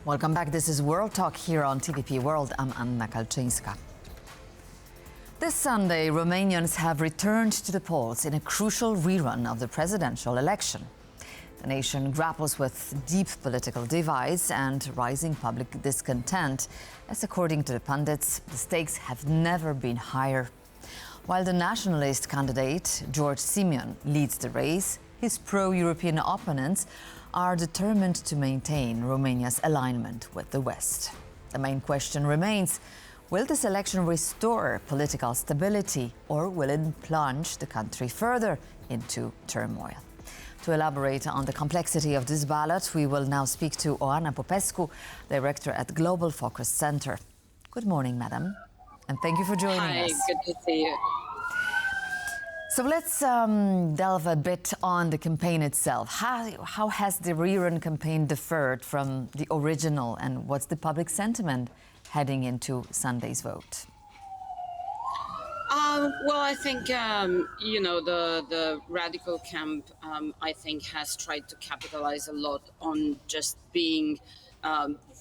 Welcome back. This is World Talk here on TVP World. I'm Anna Kalczyńska. This Sunday, Romanians have returned to the polls in a crucial rerun of the presidential election. The nation grapples with deep political divides and rising public discontent, as according to the pundits, the stakes have never been higher. While the nationalist candidate, George Simion, leads the race, his pro-European opponents are determined to maintain Romania's alignment with the West. The main question remains, will this election restore political stability or will it plunge the country further into turmoil? To elaborate on the complexity of this ballot, we will now speak to Oana Popescu, Director at Global Focus Center. Good morning, madam, and thank you for joining us. Hi, good to see you. So let's delve a bit on the campaign itself. How has the rerun campaign differed from the original, and what's the public sentiment heading into Sunday's vote? Well, I think, the radical camp, I think, has tried to capitalize a lot on just being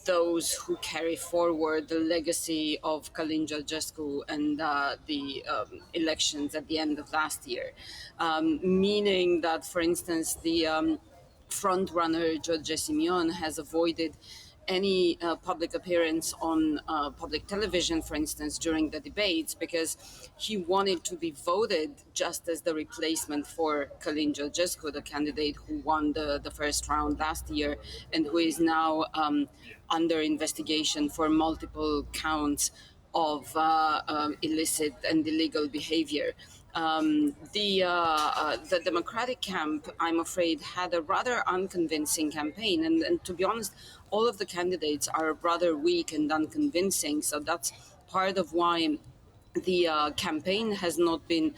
those who carry forward the legacy of Călin Georgescu and the elections at the end of last year. Meaning that, for instance, the front-runner George Simion has avoided any public appearance on public television, for instance, during the debates, because he wanted to be voted just as the replacement for Călin Georgescu, the candidate who won the first round last year and who is now under investigation for multiple counts of illicit and illegal behavior. The Democratic camp, I'm afraid, had a rather unconvincing campaign. And to be honest, all of the candidates are rather weak and unconvincing. So that's part of why the campaign has not been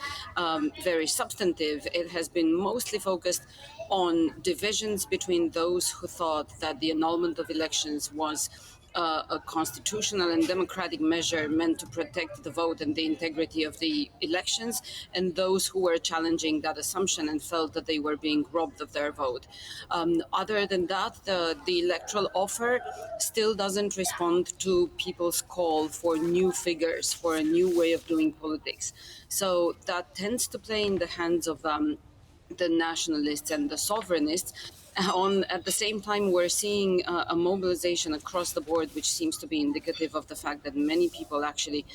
very substantive. It has been mostly focused on divisions between those who thought that the annulment of elections was a constitutional and democratic measure meant to protect the vote and the integrity of the elections, and those who were challenging that assumption and felt that they were being robbed of their vote. Other than that, the electoral offer still doesn't respond to people's call for new figures, for a new way of doing politics. So that tends to play in the hands of the nationalists and the sovereignists. At the same time, we're seeing a mobilization across the board, which seems to be indicative of the fact that many people actually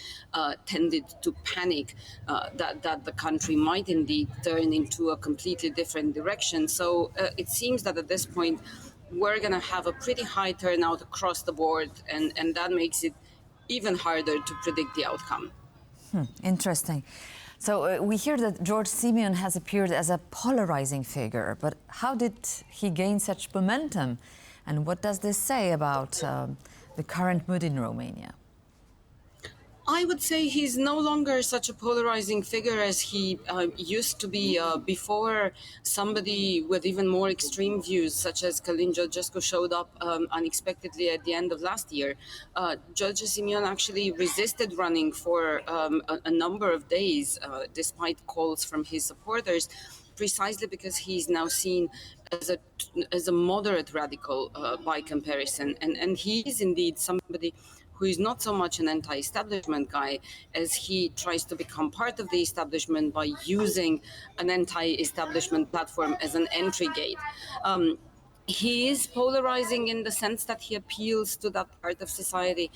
tended to panic that the country might indeed turn into a completely different direction. So it seems that at this point, we're going to have a pretty high turnout across the board, and that makes it even harder to predict the outcome. Interesting. So we hear that George Simion has appeared as a polarizing figure, but how did he gain such momentum? And what does this say about the current mood in Romania? I would say he's no longer such a polarizing figure as he used to be before somebody with even more extreme views, such as Călin Georgescu, showed up unexpectedly at the end of last year. George Simion actually resisted running for a number of days, despite calls from his supporters, precisely because he's now seen as a moderate radical by comparison. And he is indeed somebody who is not so much an anti-establishment guy as he tries to become part of the establishment by using an anti-establishment platform as an entry gate. He is polarizing in the sense that he appeals to that part of society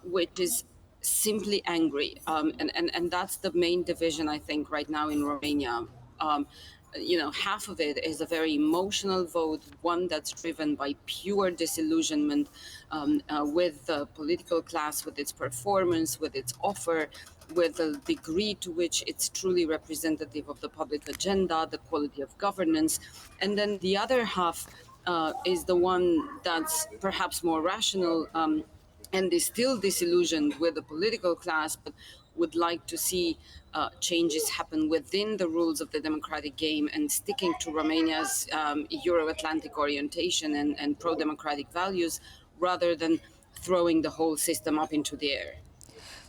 which is simply angry. And that's the main division, I think, right now in Romania. Half of it is a very emotional vote, one that's driven by pure disillusionment with the political class, with its performance, with its offer, with the degree to which it's truly representative of the public agenda, the quality of governance. And then the other half is the one that's perhaps more rational and is still disillusioned with the political class, but would like to see changes happen within the rules of the democratic game and sticking to Romania's Euro-Atlantic orientation and pro-democratic values rather than throwing the whole system up into the air.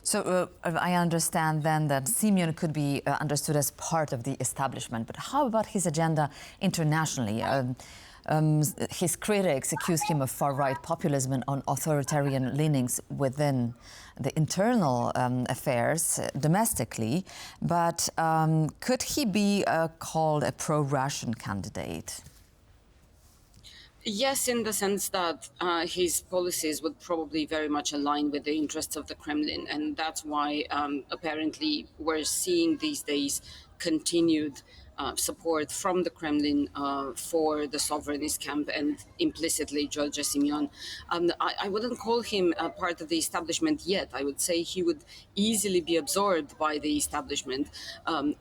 So I understand then that Simion could be understood as part of the establishment, but how about his agenda internationally? His critics accuse him of far-right populism and on authoritarian leanings within the internal affairs domestically. But could he be called a pro-Russian candidate? Yes, in the sense that his policies would probably very much align with the interests of the Kremlin, and that's why apparently we're seeing these days continued support from the Kremlin for the sovereignist camp and implicitly George Simion. I wouldn't call him a part of the establishment yet. I would say he would easily be absorbed by the establishment, and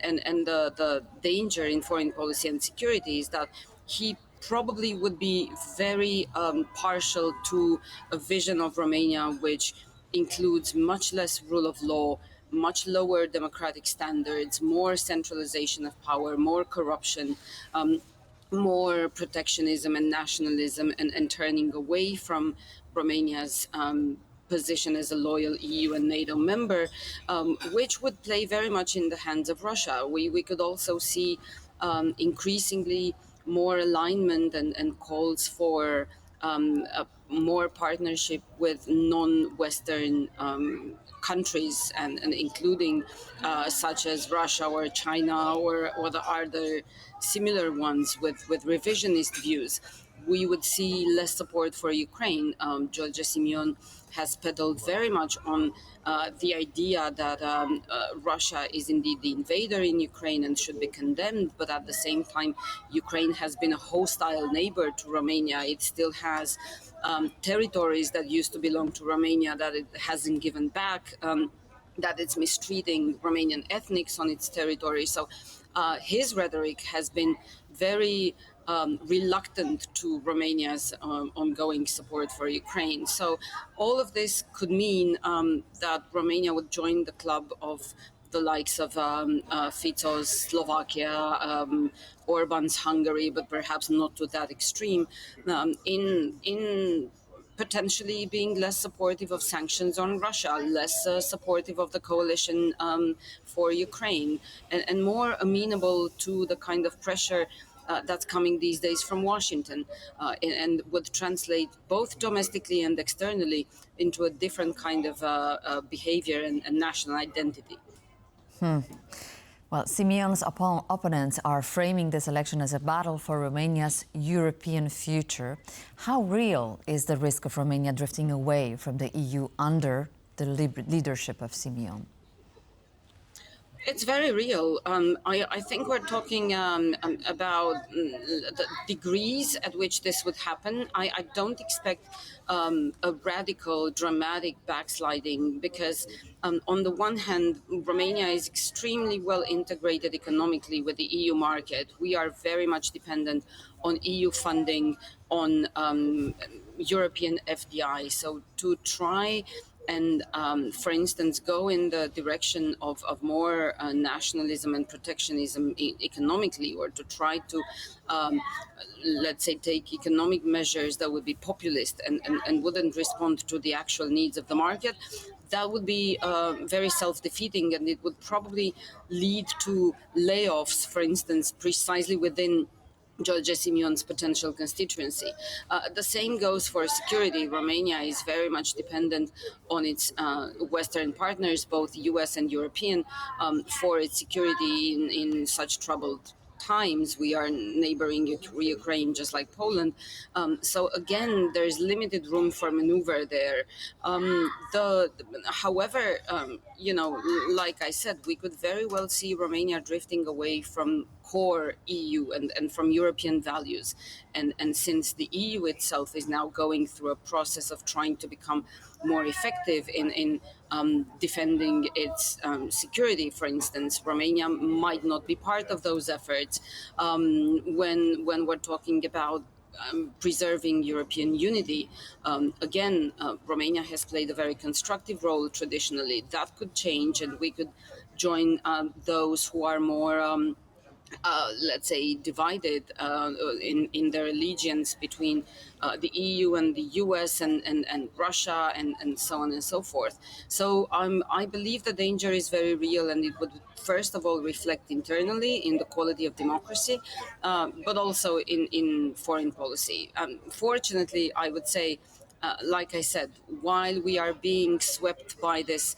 the danger in foreign policy and security is that he probably would be very partial to a vision of Romania which includes much less rule of law, much lower democratic standards, more centralization of power, more corruption, more protectionism and nationalism, and turning away from Romania's position as a loyal EU and NATO member, which would play very much in the hands of Russia. We could also see increasingly more alignment and calls for a more partnership with non-Western countries, and including such as Russia or China or the other similar ones with revisionist views. We would see less support for Ukraine. George Simion has peddled very much on the idea that Russia is indeed the invader in Ukraine and should be condemned, but at the same time, Ukraine has been a hostile neighbor to Romania. It still has territories that used to belong to Romania that it hasn't given back. That it's mistreating Romanian ethnics on its territory. So his rhetoric has been very reluctant to Romania's ongoing support for Ukraine. So all of this could mean that Romania would join the club of the likes of Fico's Slovakia, Orban's Hungary, but perhaps not to that extreme, in potentially being less supportive of sanctions on Russia, less supportive of the coalition for Ukraine, and more amenable to the kind of pressure that's coming these days from Washington, and would translate both domestically and externally into a different kind of behavior and national identity. Well, Simion's opponents are framing this election as a battle for Romania's European future. How real is the risk of Romania drifting away from the EU under the leadership of Simion? It's very real. I think we're talking about the degrees at which this would happen. I don't expect a radical, dramatic backsliding because, on the one hand, Romania is extremely well integrated economically with the EU market. We are very much dependent on EU funding, on European FDI. So to try and, for instance, go in the direction of more nationalism and protectionism economically, or to try to, let's say, take economic measures that would be populist and wouldn't respond to the actual needs of the market, that would be very self-defeating, and it would probably lead to layoffs, for instance, precisely within George Simion's potential constituency. The same goes for security. Romania is very much dependent on its Western partners, both US and European, for its security in such troubled times. We are neighboring Ukraine, just like Poland. So again, there's limited room for maneuver there. However, like I said, we could very well see Romania drifting away from core EU and from European values. And since the EU itself is now going through a process of trying to become more effective in defending its security, for instance, Romania might not be part of those efforts when we're talking about preserving European unity. Romania has played a very constructive role traditionally. That could change, and we could join those who are more let's say, divided in their allegiance between the EU and the US and Russia and so on and so forth. So I believe the danger is very real, and it would first of all reflect internally in the quality of democracy, but also in foreign policy. Fortunately, I would say, like I said, while we are being swept by this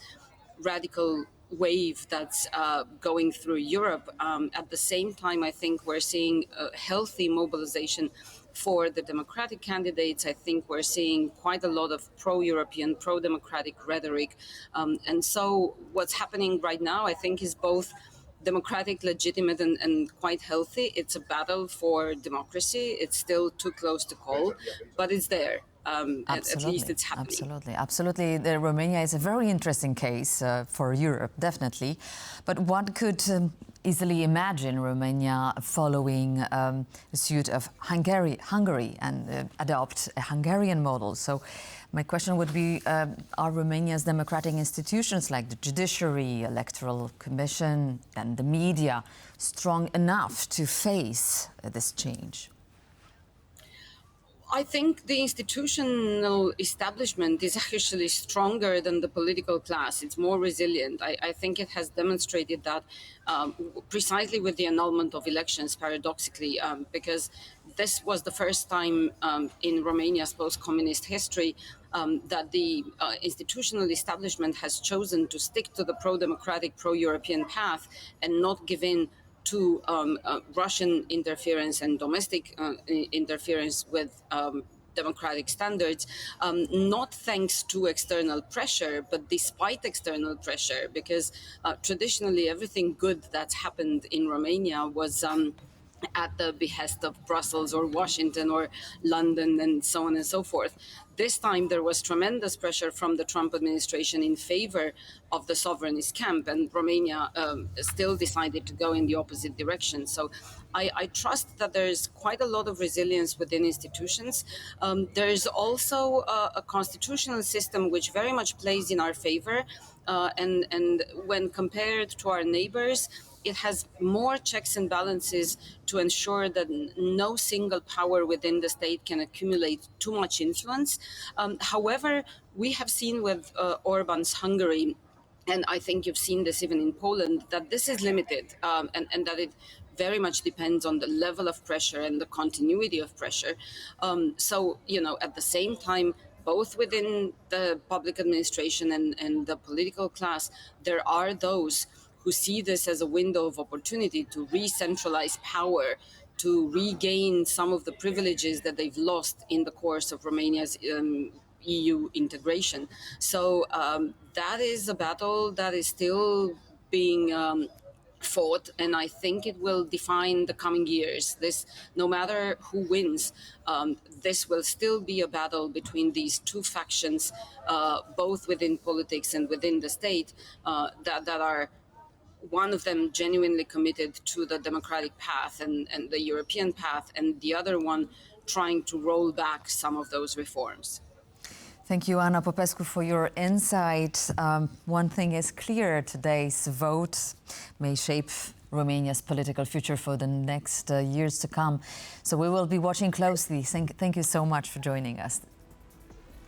radical wave that's going through Europe. At the same time, I think we're seeing a healthy mobilization for the democratic candidates. I think we're seeing quite a lot of pro-European, pro-democratic rhetoric. And so what's happening right now, I think, is both democratic, legitimate, and quite healthy. It's a battle for democracy. It's still too close to call, but it's there. At least it's happening. Absolutely. Romania is a very interesting case for Europe, definitely. But one could easily imagine Romania following the suit of Hungary and adopt a Hungarian model. So my question would be, are Romania's democratic institutions like the judiciary, electoral commission and the media strong enough to face this change? I think the institutional establishment is actually stronger than the political class. It's more resilient. I think it has demonstrated that precisely with the annulment of elections, paradoxically, because this was the first time in Romania's post-communist history that the institutional establishment has chosen to stick to the pro-democratic, pro-European path and not give in to Russian interference and domestic interference with democratic standards, not thanks to external pressure, but despite external pressure, because traditionally everything good that's happened in Romania was at the behest of Brussels or Washington or London and so on and so forth. This time there was tremendous pressure from the Trump administration in favor of the sovereignist camp, and Romania still decided to go in the opposite direction. So I trust that there's quite a lot of resilience within institutions. There is also a constitutional system which very much plays in our favor, and when compared to our neighbors, it has more checks and balances to ensure that no single power within the state can accumulate too much influence. However, we have seen with Orban's Hungary, and I think you've seen this even in Poland, that this is limited, and that it very much depends on the level of pressure and the continuity of pressure. So, at the same time, both within the public administration and the political class, there are those who see this as a window of opportunity to re-centralize power, to regain some of the privileges that they've lost in the course of Romania's EU integration. So that is a battle that is still being fought, and I think it will define the coming years. This, no matter who wins, this will still be a battle between these two factions, both within politics and within the state, that are one of them genuinely committed to the democratic path and the European path, and the other one trying to roll back some of those reforms. Thank you, Oana Popescu, for your insight. One thing is clear, today's vote may shape Romania's political future for the next years to come. So we will be watching closely. Thank you so much for joining us.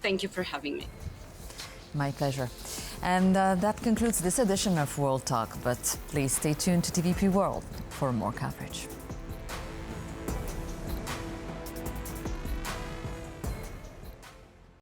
Thank you for having me. My pleasure. And that concludes this edition of World Talk, but please stay tuned to TVP World for more coverage.